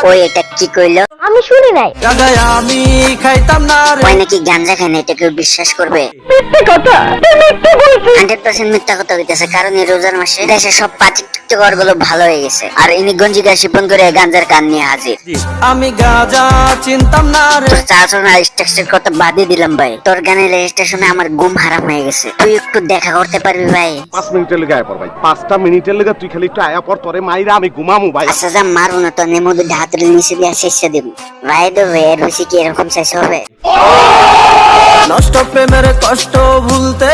ওই এটা কি কইলো? আমি শুনি নাই। আমি খাইতাম না রে। ওই নাকি গাঞ্জা খায় না, এটা কেউ বিশ্বাস করবে? মিথ্যে কথা, মিথ্যে বলছি। 100% মিথ্যা কথা হইতেছে, কারণ এই রোজার মাসে দেশে সব পাচিক টিকটকার গুলো ভালো হয়ে গেছে, আর ইনি গঞ্জি গায়ে শিপন করে গাঞ্জার কান নিয়ে হাজির। আমি গাঁজা চিনতাম না রে। তোর চাচনা স্ট্রাকচার কথা বাদই দিলাম ভাই, তোর গানের রেজিস্ট্রেশনে আমার ঘুম হারাম হয়ে গেছে। তুই একটু দেখা করতে পারবি ভাই? 5 মিনিটের লেগে আয়া পর ভাই, 5টা মিনিটের লেগে তুই খালি একটু আয়া পর, তোরে মাইরা আমি ঘুমামু ভাই। আচ্ছা যা, মারু না তো, নেমো দুধ হাতের নিচে দিয়ে শেষে দিব ভাই। তো এর বেশি কি এরকম শেষ হবে? নষ্ট প্রেমের কষ্ট ভুলতে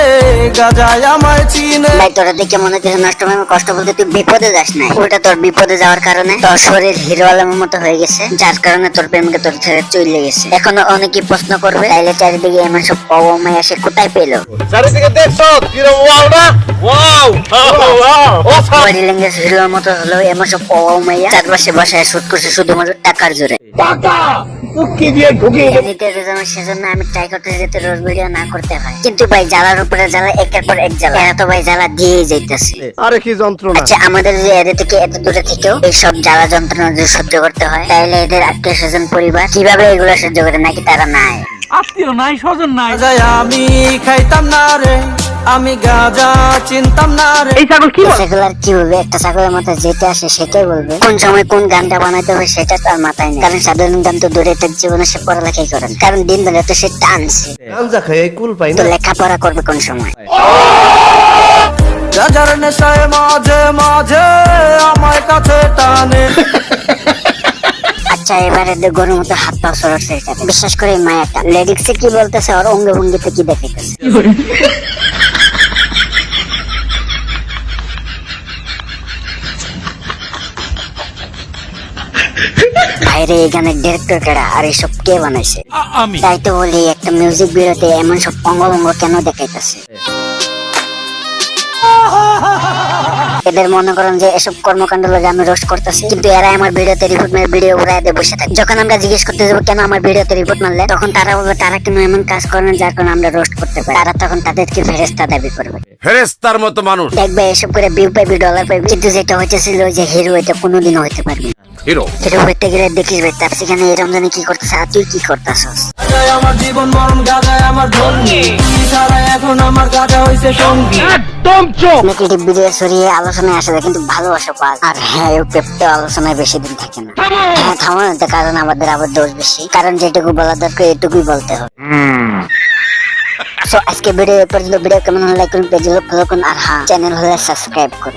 গাজায় আমায় চিনে। ভাই তোরা দেখে মনে হচ্ছে নষ্ট প্রেমের কষ্ট বলতে তুই বিপদে যাস না, ওটা তোর বিপদে যাওয়ার কারণে তোর শরীর হিরো আলমের মতো হয়ে গেছে, যার কারণে তোর প্রেমকে তোর ছেড়ে চলে গেছে। এখনো অনেকেই প্রশ্ন করবে তাইলে চারিদিকে এমন সব পাওয়া এসে কোথায় পেলো? চারিদিকে দেখছো কিরকম ওয়াও না? ওয়াও বডি ল্যাঙ্গুয়েজ হিরোর মতো হলো, এমন সব পাওয়া মাইয়া চারপাশে বসায় শুট করছে শুধুমাত্র টাকার জোরে। টাকা কি দিয়ে ঢুকিয়ে সেজন্য আমি ট্রাই করতেছি যাতে রোজ ভিডিও না করতে হয়, কিন্তু ভাই জ্বালার উপরে জ্বালা, একের পর এক জ্বালা, এরা তো ভাই জ্বালা দিয়েই যাইতেছে। আরে কি যন্ত্রণা। আচ্ছা আমাদের যে এদের থেকে এত দূরে থেকেও এই সব জ্বালা যন্ত্রণা যদি সহ্য করতে হয়, তাহলে এদের আত্মীয় স্বজন পরিবার কিভাবে এগুলো সহ্য করে, নাকি তারা নাই? আত্মীয় নাই, স্বজন নাই। আমি খাইতাম না রে, আমি গাঁজা চিনতাম না রে। এই ছাগল কি বলে? সেগুলার কি বলবে? একটা ছাগলের মাথায় যেটা আসে সেটাই বলবে। কোন সময় কোন গানটা বানাইতে হবে সেটা তার মাথায় নেই, কারণ সাধারণ গান তো দূরে তার জীবনে সে পড়ালেখাই করেন, কারণ দিন বেলা তো সে টানছে, গাঞ্জা খাই কুল পাই তো না। লেখাপড়া করবে কোন সময়? গাজার নেশায় মাঝে মাঝে আমায় কাছে টানে। আচ্ছা এবারে গরুর মতো হাত পা সরছে, এটা বিশ্বাস করে এই মায়াটা লিরিক্সে কি বলতেছে আর অঙ্গ ভঙ্গিতে কি দেখাইতেছে? ভাইরে এই গানের ডিরেক্টর কেডা আর এইসব কে বানাইছে? আমি তাই তো বলি একটা মিউজিক ভিডিওতে এমন সব অঙ্গভঙ্গ কেন দেখাইতেছে? এদের মনে করেন যে এসব কর্মকাণ্ড লাগে আমি রোস্ট করতেছি, কিন্তু এরা আমার ভিডিওতে রিপোর্ট মেরে ভিডিও উড়াই দিয়ে বসে থাকে। যখন আমরা জিজ্ঞেস করতে যাবো কেন আমার ভিডিওতে রিপোর্ট মারলে, তখন তারা বলবে তারা কেন এমন কাজ করেন যার কারণে আমরা রোস্ট করতে পারি। তারা তখন তাদেরকে ফেরেশতা দাবি করবে। ফেরেশতার মতো মানুষ। দেখবে এসব করে ভিউ পাইবি, ডলার পাইবি, কিন্তু যেটা হইতেছিল যে হিরো, এটা কোনোদিনও হইতে পারবি না। হিরো হিরো হইতে গেলে দেখিস ভাই তার সেখানে এই রমজানে কি করতেছে আর তুই কি করতেছস। গাজায় আমার জীবন মরণ, গাজায় আমার ধর্মী, তুই ছাড়া এখন আমার গাজা হইছে সঙ্গী। একদম চোখ। নেগেটিভ ভিডিও সরিয়ে আলোচনায় আসে যায়, কিন্তু ভালোবাসা পাল। আর হ্যাঁ পেপটা আলোচনায় বেশি দিন থাকে না। হ্যাঁ থামো না, কারণ আমাদের আবার দোষ বেশি, কারণ যেটুকু বলা দরকার এটুকুই বলতে হবে। সো আজকে ভিডিও পর্যন্ত। ভিডিও কেমন হলে লাইক করুন, পেজ ফলো করুন, আর হ্যাঁ চ্যানেল হলে সাবস্ক্রাইব করুন।